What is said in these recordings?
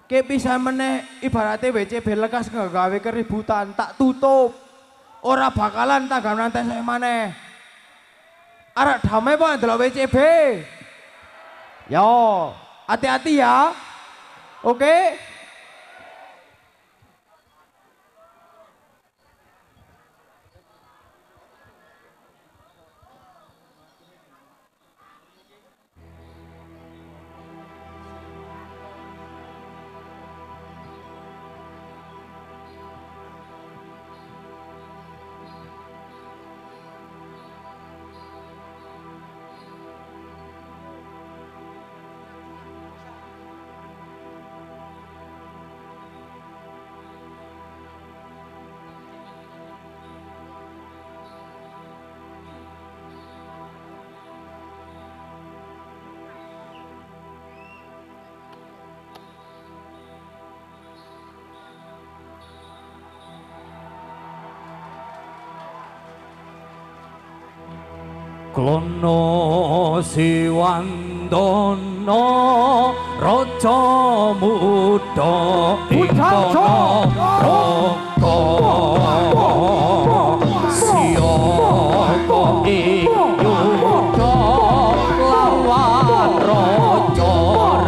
Ki pisan meneh ibarate WCB lekas gawe keributan tak tutup. Ora bakalan tak gawe nanti maneh. Arek damai po ndelok WCB. Yo, hati-hati ya. Oke? Klono Siwandono Raja Muda ing kono Raka Siyaka ing yuda lawan Raja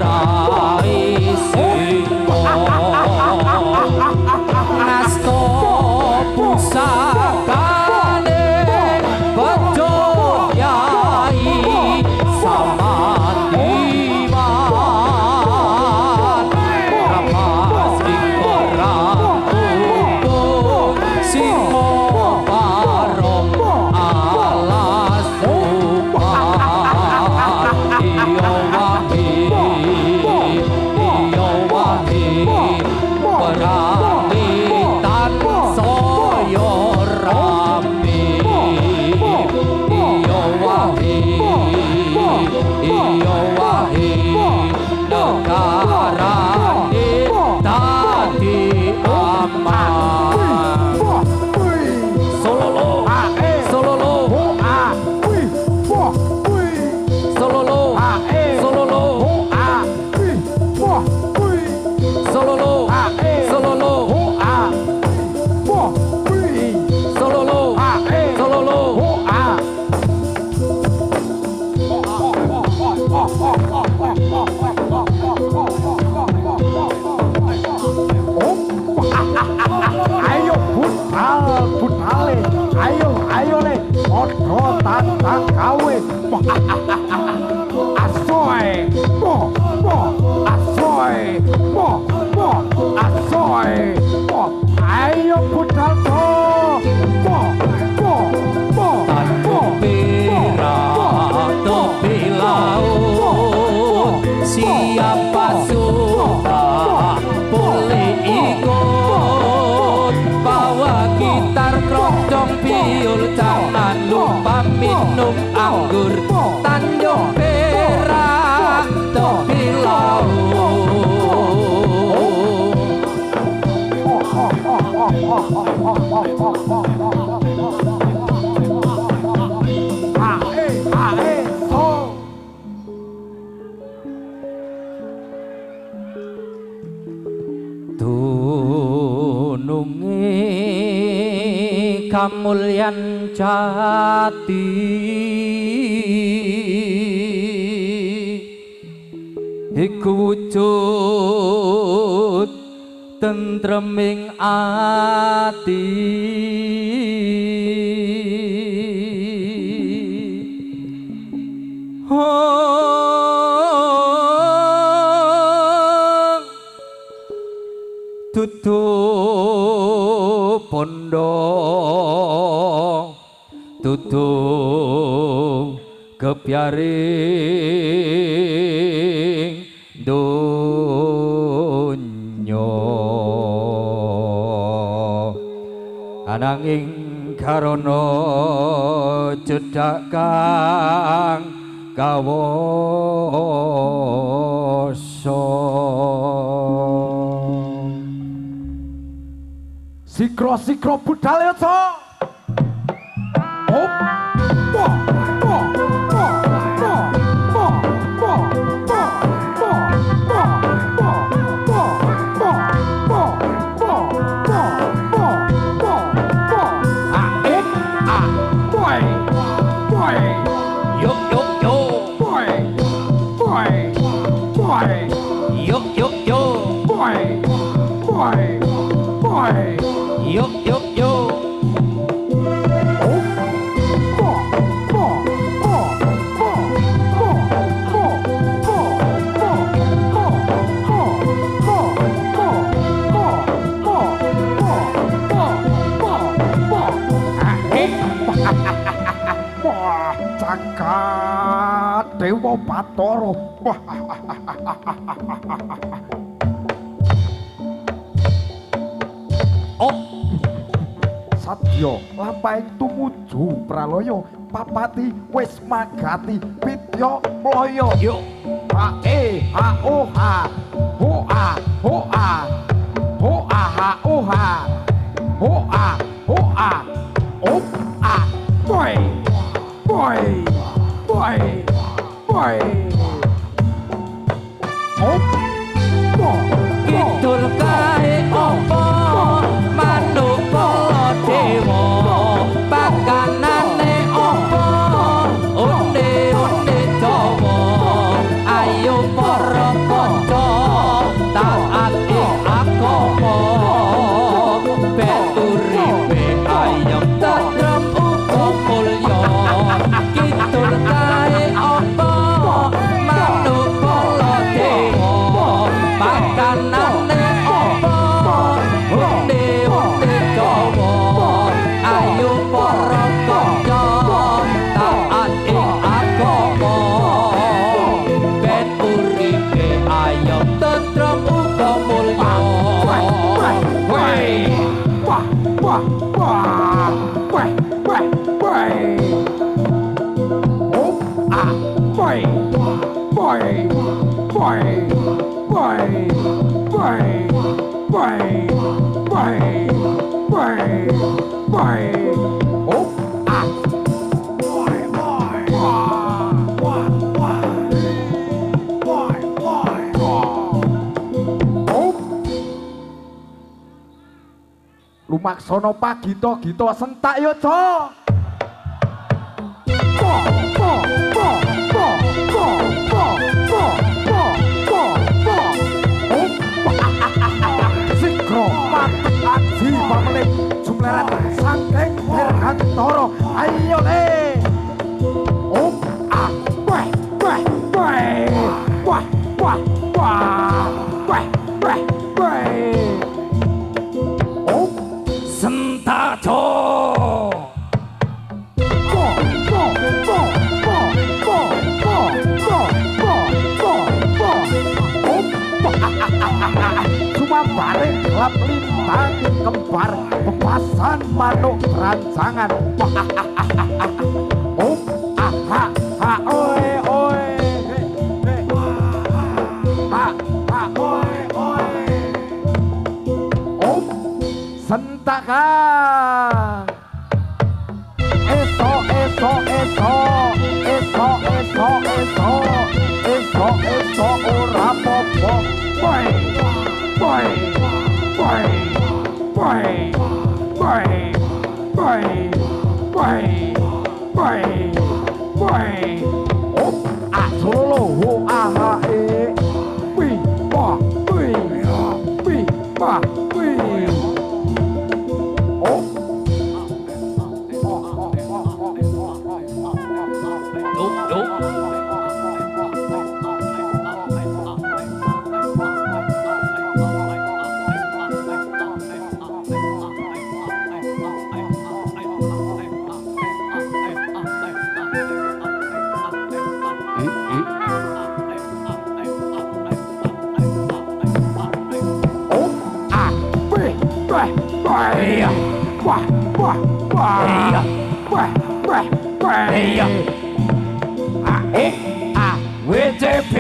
Raisingga ngasta pusakane baca minum anggur Tanjung Perak tepi laut tunungi kamulyan jati iku wujud tentreming ati dudu pondok dudu kepyaring donya ananging karana cedhak kang kawasa sikro budal yasa Yuk yuk yuk. Yuk yuk yuk. Jagat Dewa Batara. Oh, Sadya lampahing tumuju pralaya papati wis magati Widya mlaya. yuk. Ha e ha o ha ho a ho a ho a ha o ha ho a ho a op a boy boy boy boy op boy Kidul kae opo manuk kala dewa pakanane opo onde onde dawa ayo para kanca taat agama ben uripe ayem tentrem uga mulya kidul kae opo manuk kala dewa pakanane opo onde onde dawa ayo para kanca taat ing agama ben uripe ayem tentrem uga mulya Lumaksana pagita-gita sentak yo, Cok. Sikro matek aji pameling jumleret saking Dirgantara. Ayo le. Wah wah wah wah wah wah wah wah wah. Sentajo cuma bareng gelap lintang kembar pepasan manuk rancangan. Ha ha oi oi ha ha oi oi sentakan eso eso eso eso eso eso eso eso ora popo boy boy boy boy boy boy boy boy boy op asolo ho aha e wi ba wi ba wi op Yuk yuk. WTP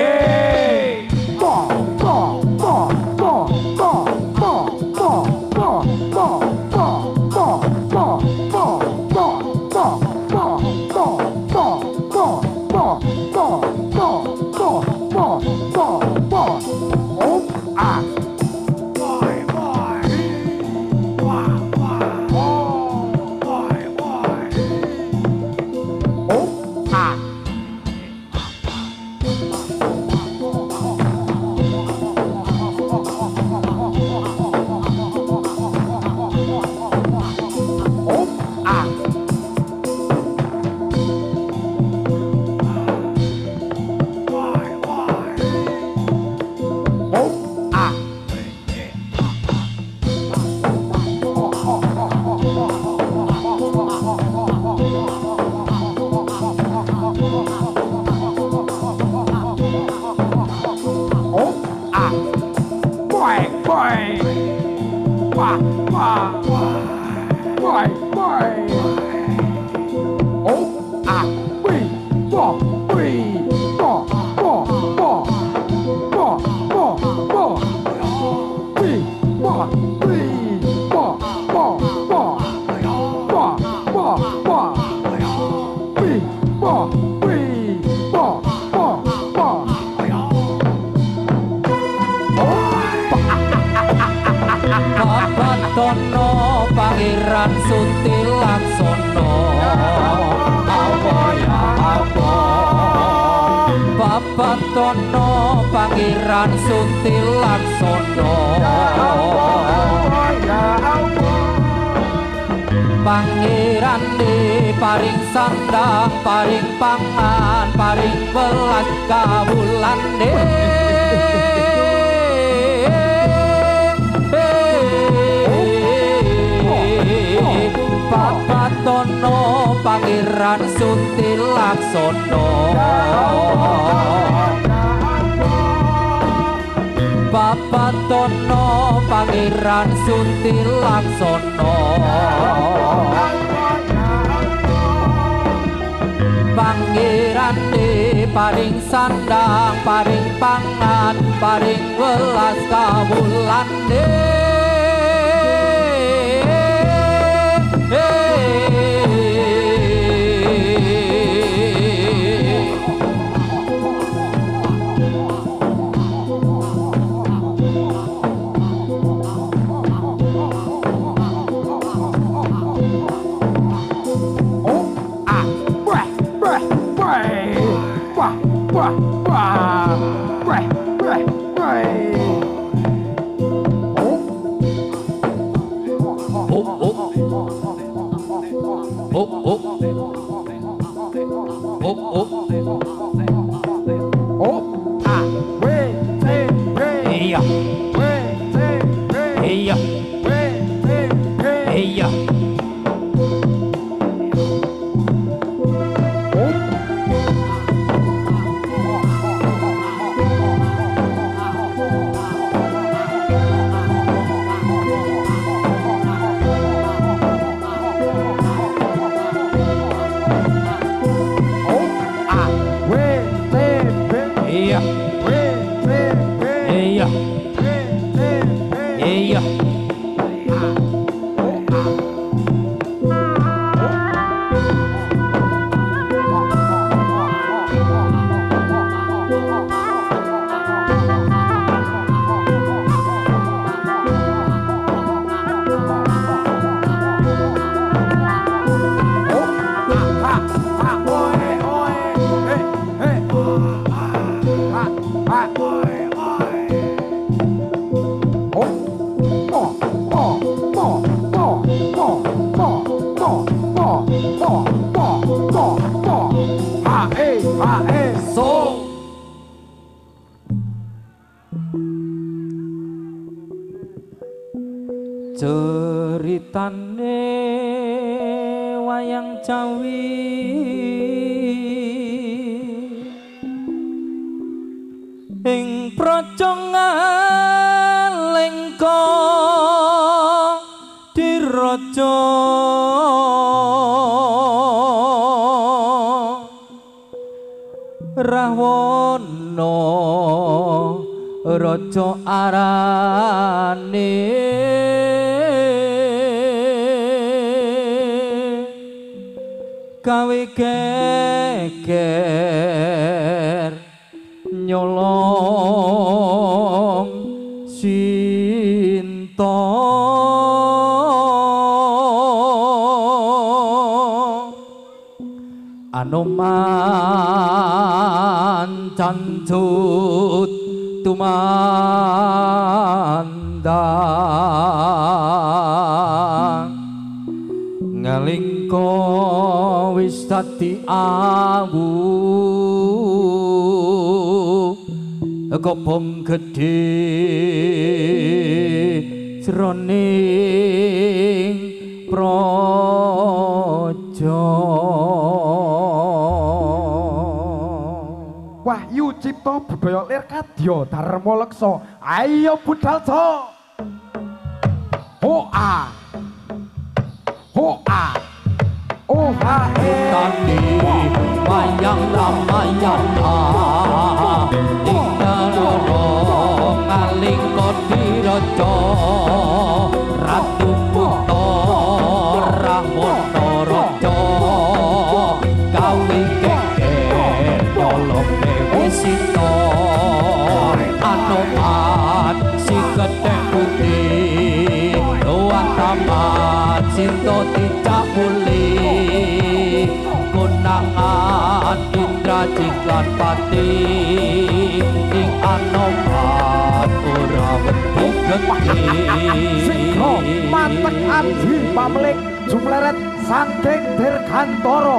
wah, wah, boy, boy. Oh, ah, wee, bo, wee, bo, bo, bo, bo, bo, bo. Wee, bo, wee, bo, bo, bo, bo, bo, bo. Wee, bo, wee, bo, bo, bo. Bapak Tono Pangeran Suti Laksono apa ya apa Bapak Tono Pangeran Suti Laksono Pangeran di paring sandang paring pangan paring welas kawulan Bapak Tono Pangeran Suti Laksono Bapak Tono Pangeran Suti Laksono Pangeran di paring sandang paring pangan paring welas kawulan Ceritane wayang Jawi ing praja Ngalengka diraja Rahwana raja arane gawe geger nyolong Sinta Anoman cancut tumandang ngalingka wis dadi awu kobong gedhe jroning praja Wahyu Cipta Budaya Lir Kadya Dharma Leksa ayo budal so hoa hoa oha tani mayang ramayang indaroro ngaling kodiraja ratu puto ramono raja gawe geger nyolong dewi sita anoman si gedhek putih tuan taman sinto tidak muli kunangan indra ciklan pati ing anoman ora wedi Singko mantek Arji Pamlik Jumleret saking Dirgantara.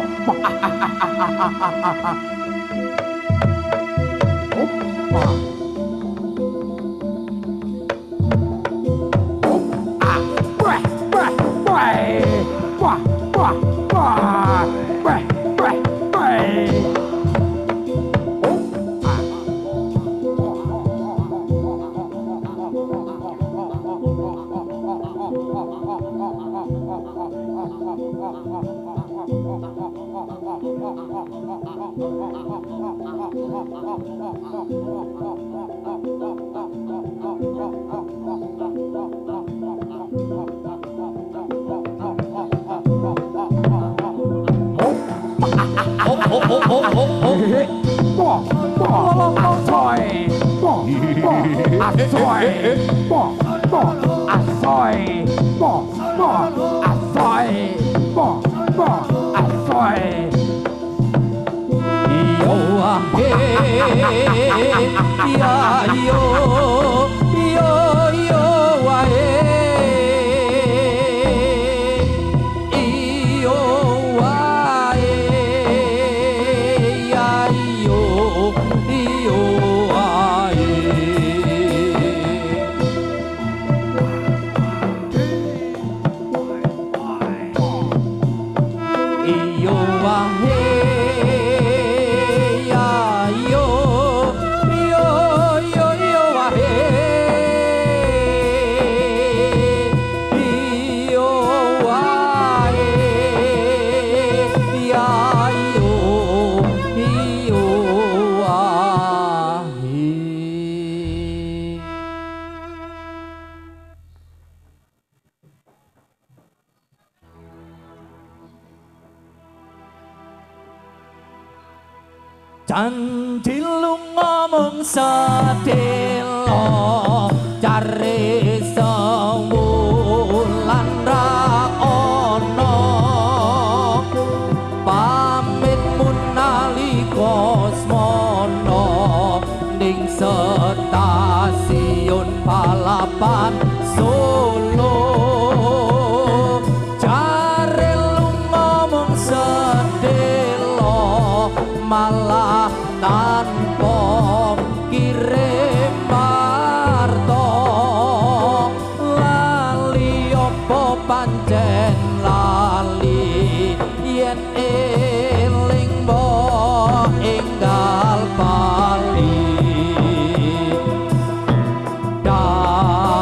janji lunga mung sedelo cari sewulan ra ono pamit munalika smono ning stasiun balapan Solo cari lunga mung sedelo malah tanpa kirim marto lali opo pancen lali yen eling mbok enggal bali dada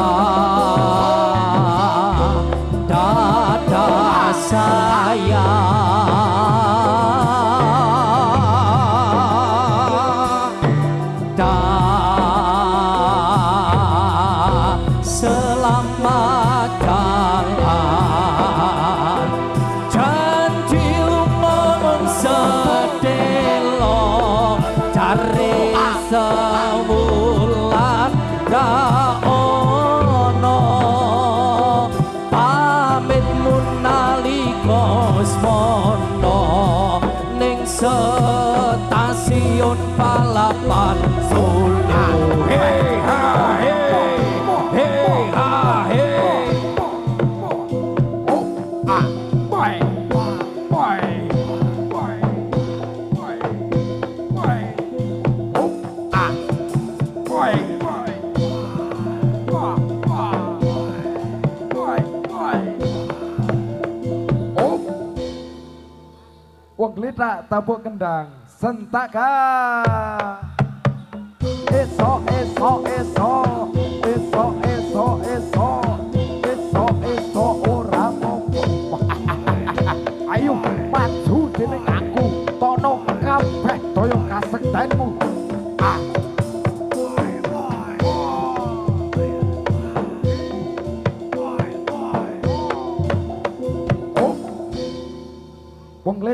sayang selamat jalan janji ngomong sedelo cari sewulan ra ono pamit munalika smono ning stasiun balapan Solo Hey ha hey hey ha hey boy boy boy boy boy boy wong glithak tabuk kendang sentaka eso eso eso eso eso eso eso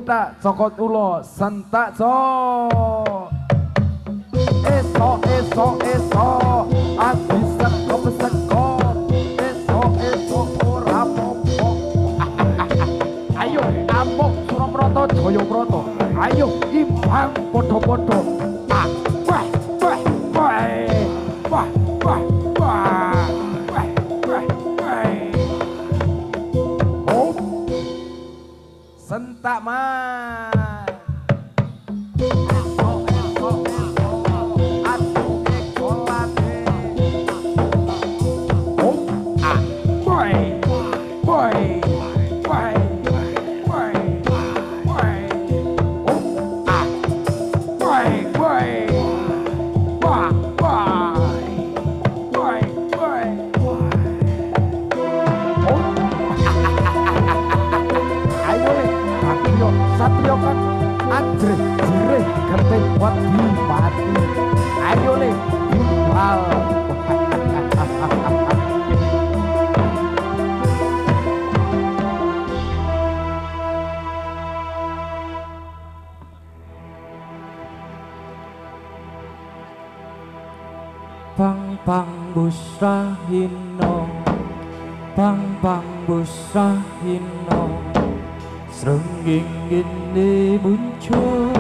kita sokot ulo sentak so eso abis seko eso ora popo ayo amok Surabroto Jayabroto ayo imbang podo-podo sentak mas Satrio kan anjre jire genteng buat dipati ayo le gimbal pang busrahino pang busrahino srengging ini muncul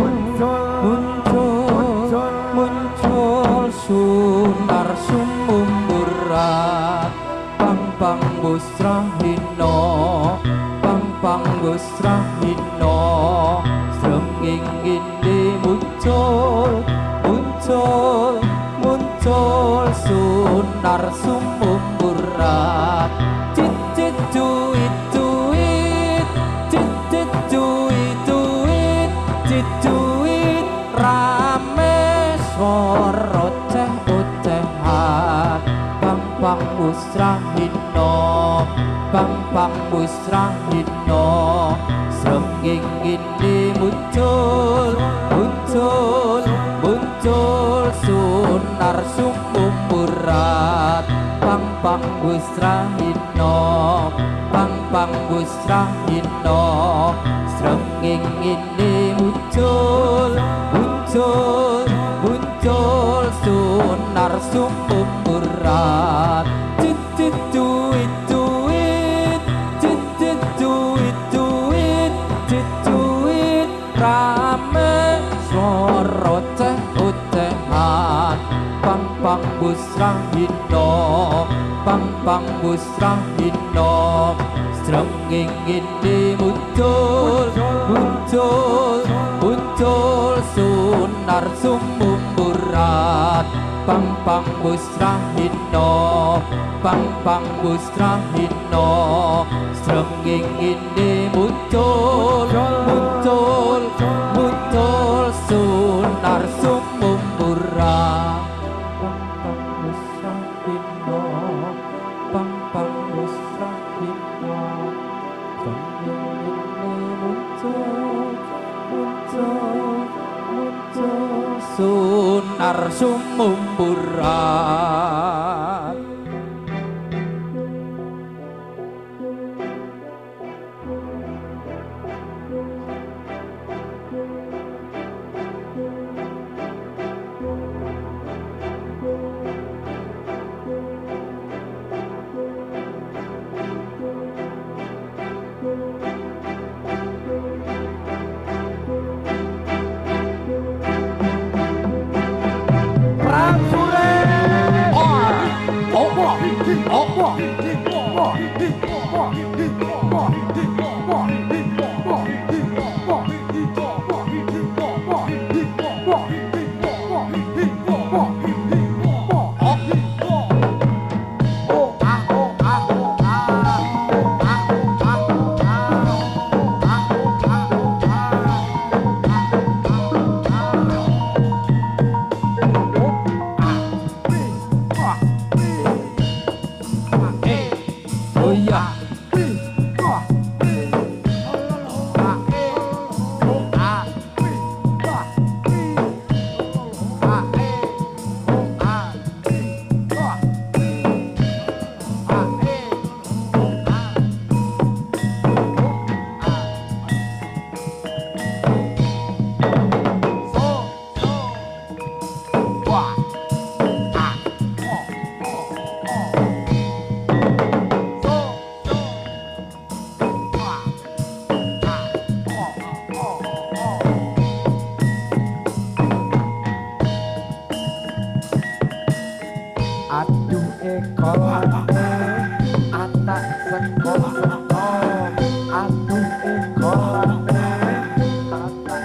sunar sumum berat pang busrahino srengging ini muncul sunar sumum berat duit rame swara oceh-ocehan pang busrahino srengging ini muncul sunar sumum berat pang busrahino srengging ini muncul sunar sumum berat duit rame swara oceh-ocehan pang busrahino srengging ini muncul sunar sumum berat pang busrahino srengging ini muncul sunar sumum berat pang busrahino sunar sumum berat Aduh ekolane atak seko-seko. Aduh ekolane atak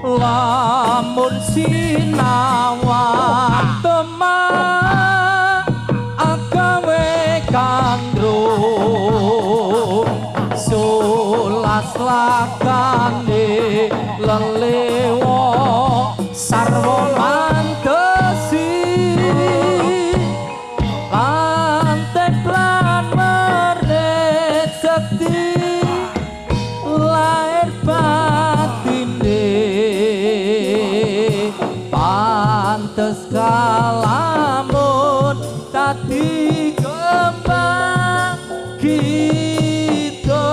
lamun sinawan teman agawe kandrung sulas lakane lelewo sarwa mantesi lantek lan mernet sekti lahir batine pantes kalamun tadi kembang kita.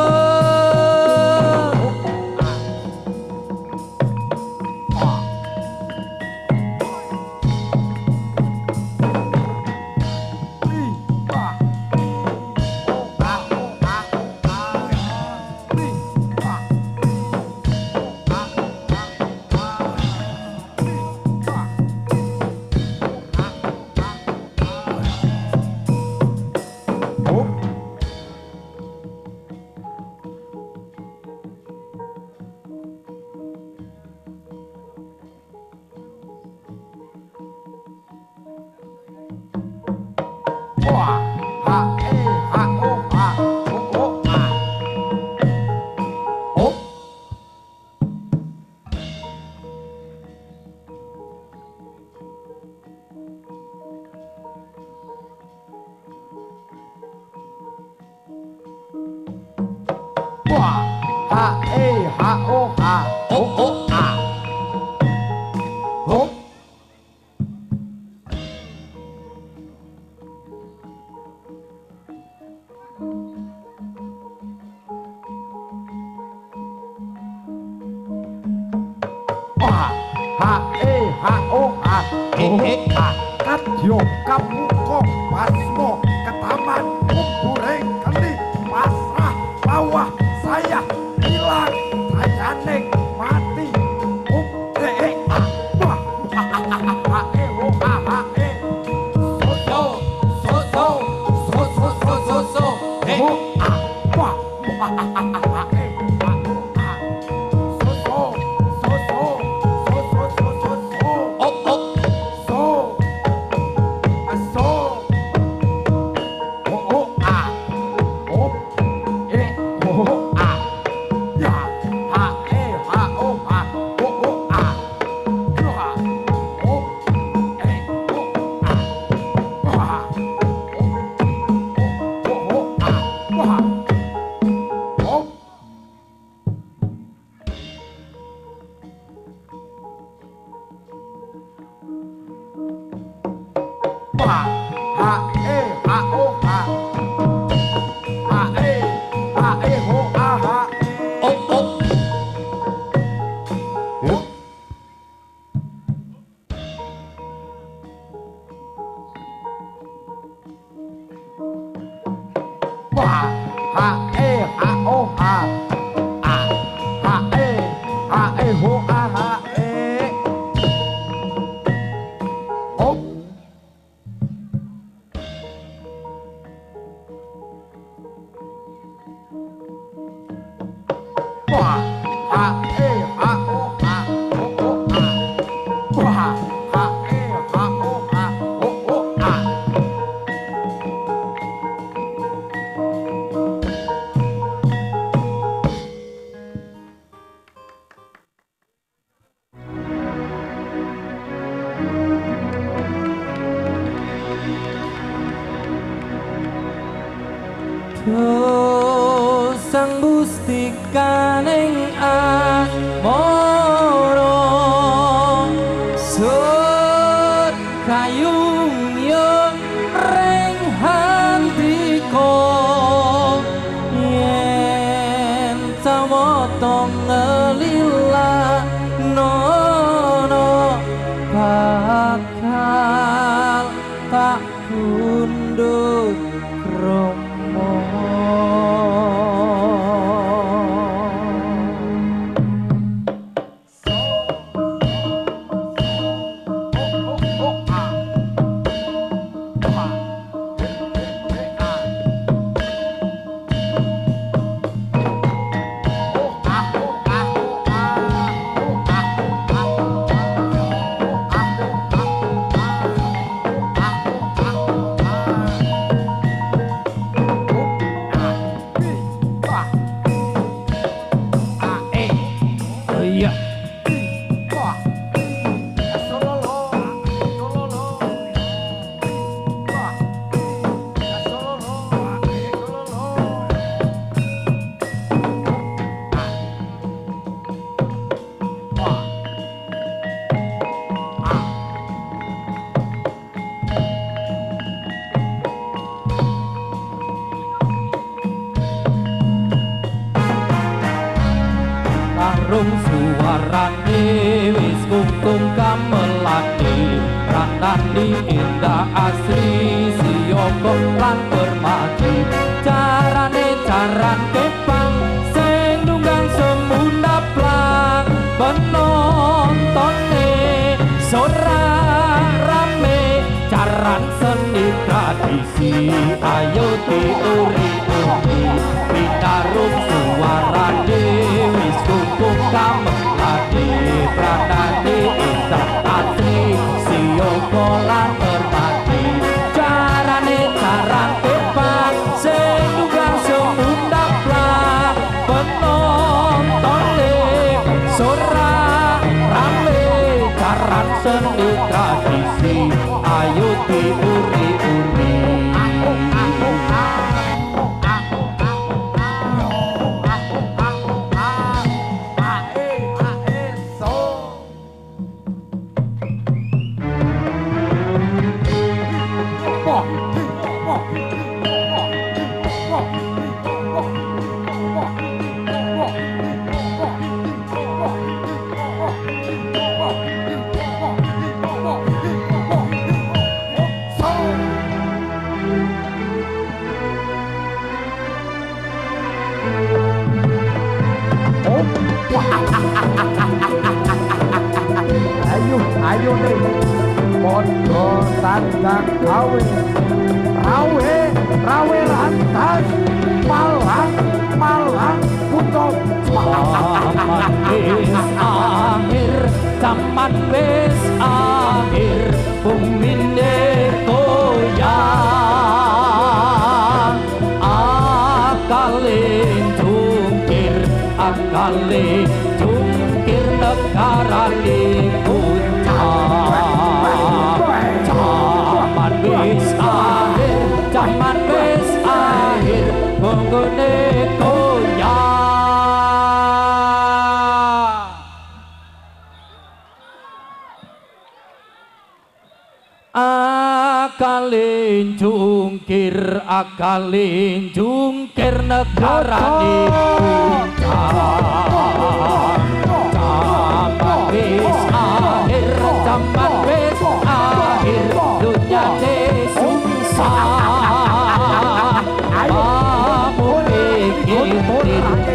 Kadyo kamuko basmo ketaman kumpuring kali pasrah bawah saya hilang saya nek mati Sang bustikaning asmara bakal tak tunduk kromo. Tarung suarane wis kungkum gamelane, ranane indah asri siyoga lan permati. Carane jaran kepang sing nunggang semundap lang, penontone sorak rame. Jaran seni tradisi ayo diuri-uri, pitarum suarane wis kungkum gamelane, pranane indah asri siyoga lan permati. Carane jaran kepang sing nunggang semundap lang, penontone sorak rame. Jaran seni tradisi ayo diuri-uri. Ayo nih, podo sandang gawe, rawe lantas, malang pucuk. Zaman wis akhir, bumine goyang, akalin jungkir negara zaman wis akhir, bonggone goyang. Akalin jungkir negara di puncak. Zaman wis akhir, zaman wis akhir, dunia de sungsang.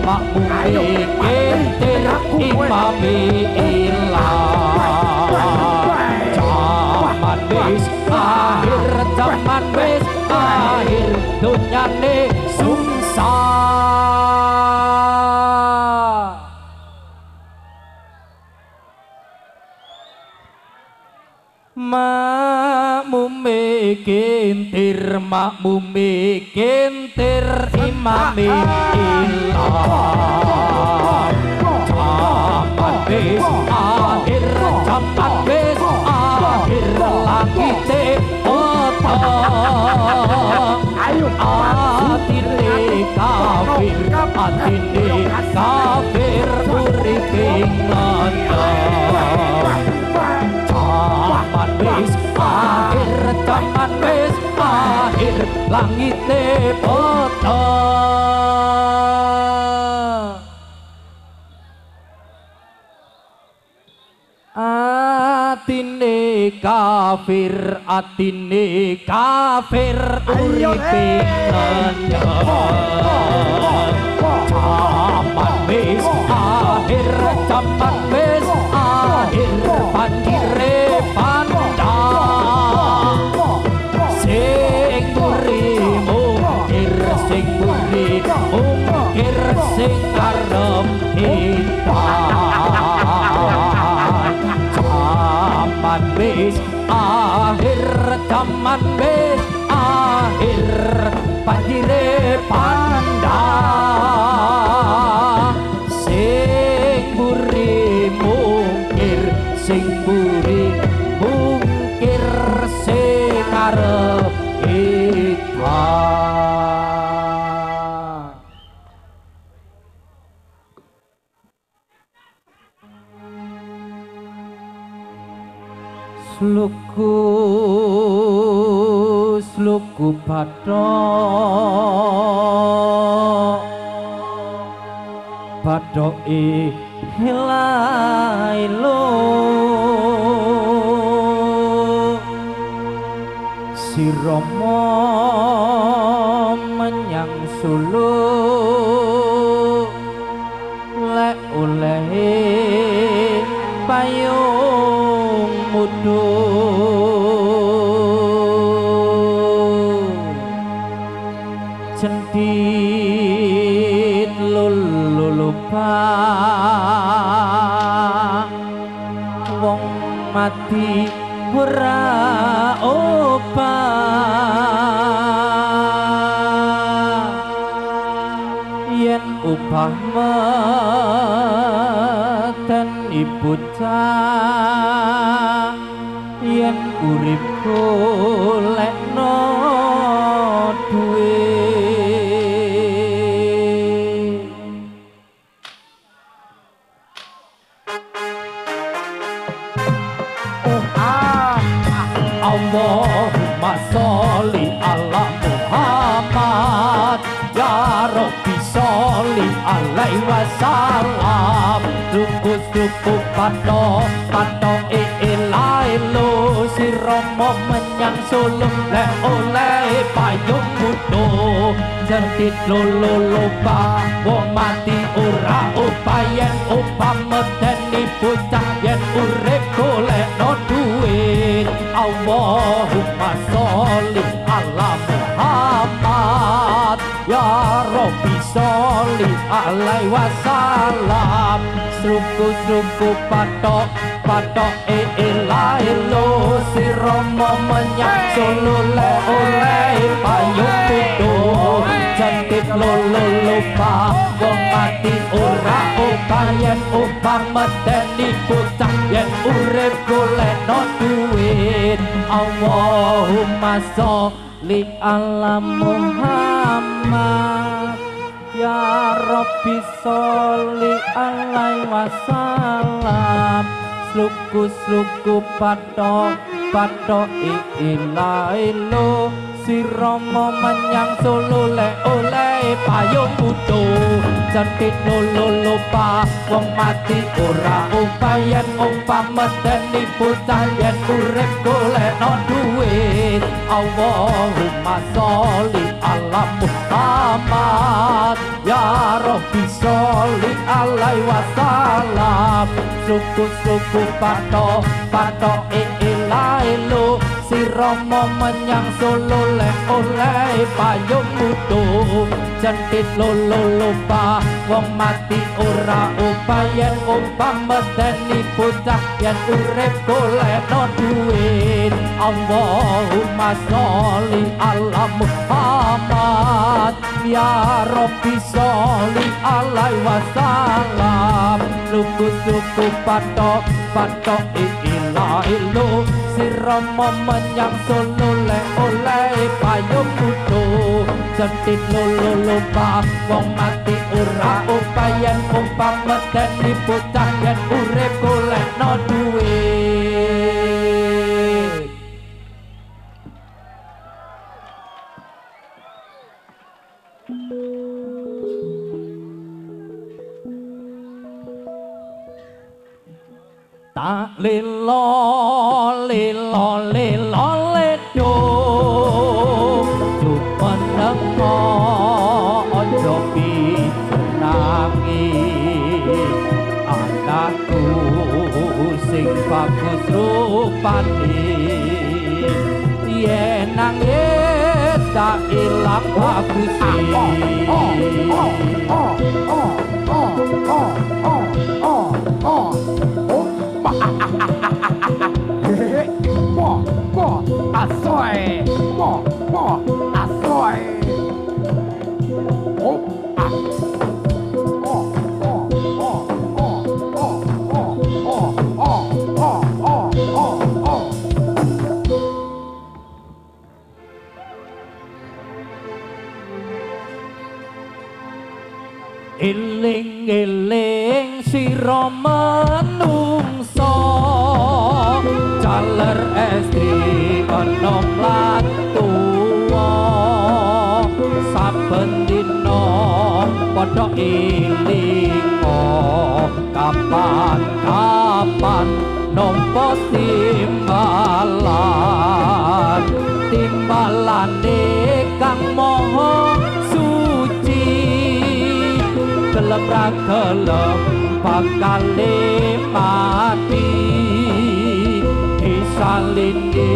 Makmu mikir, imami ilang. Zaman wis akhir, dunia de sungsang. Makmume kintir imame ilang. Zaman wis akhir, langite potong. Atine kafir uripe ngendong. Zaman wis akhir, langite potong. Atine kafir atine kafir uripe zaman wis akhir zaman wis akhir banjire pandang sing buri mungkir sing buri mungkir sing arep zaman wis akhir zaman wis akhir banjire pandang sing buri mungkir sing buri mungkir sing arep sluku badoke hilailo si Rama menyang Solo lek olehe payung centit lulupa wong mati ora opah yen upah meten bocah yen urip golekno duwe Allahumma sholli ala Muhammad ya Rabbi sholli alaihi wasallam suku pato ilailo si Romo menyang Solo le oleh payung kudo jerdit lolo lupa wong mati ora upayen medeni bocah yen urip golekno duit Allahumma sholli ala Muhammad ya Rabbi sholli alaihi wasallam suku patok ilailo si Romo menyang Solo le oleh payung kudo jendit lolo lupa wong mati ora upayen medeni bocah yen urip golekno duit Allahumma sholli ala Muhammad ya Rabbi sholli alaihi wasallam sluku patok ilailo si Romo menyang Solo le oleh payung kudo jendit lolo lupa wong mati ora upayen medeni bocah yen urip golekno duit Allahumma sholli ala Muhammad ya Rabbi sholli alaihi wasallam suku patok ilailo si Romo menyang Solo le oleh payung kudo jendit lolo lupa wong mati ora upayen medeni bocah yen urip golekno duit Allahumma sholli ala Muhammad ya Rabbi sholli alaihi wasallam suku patok ilailo si Romo menyang Solo le oleh payung kudo jendit lolo lupa wong mati ora upayen medeni bocah yen urip golekno duit tak lilo lole do menengo ojo pijenangi anakku sing bagus rupane yen nangis tak ilang bagus asoy asoy Iling-iling sira menungso jaler estri enom lan tuwa saben dina padha ilingo kapan-kapan nampa timbalane kang maha gelem ra gelem bakal mati isalini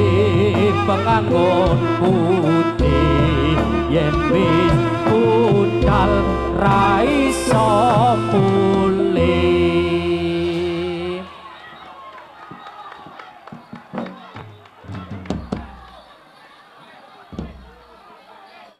penganggon putih yen wis budal ra iso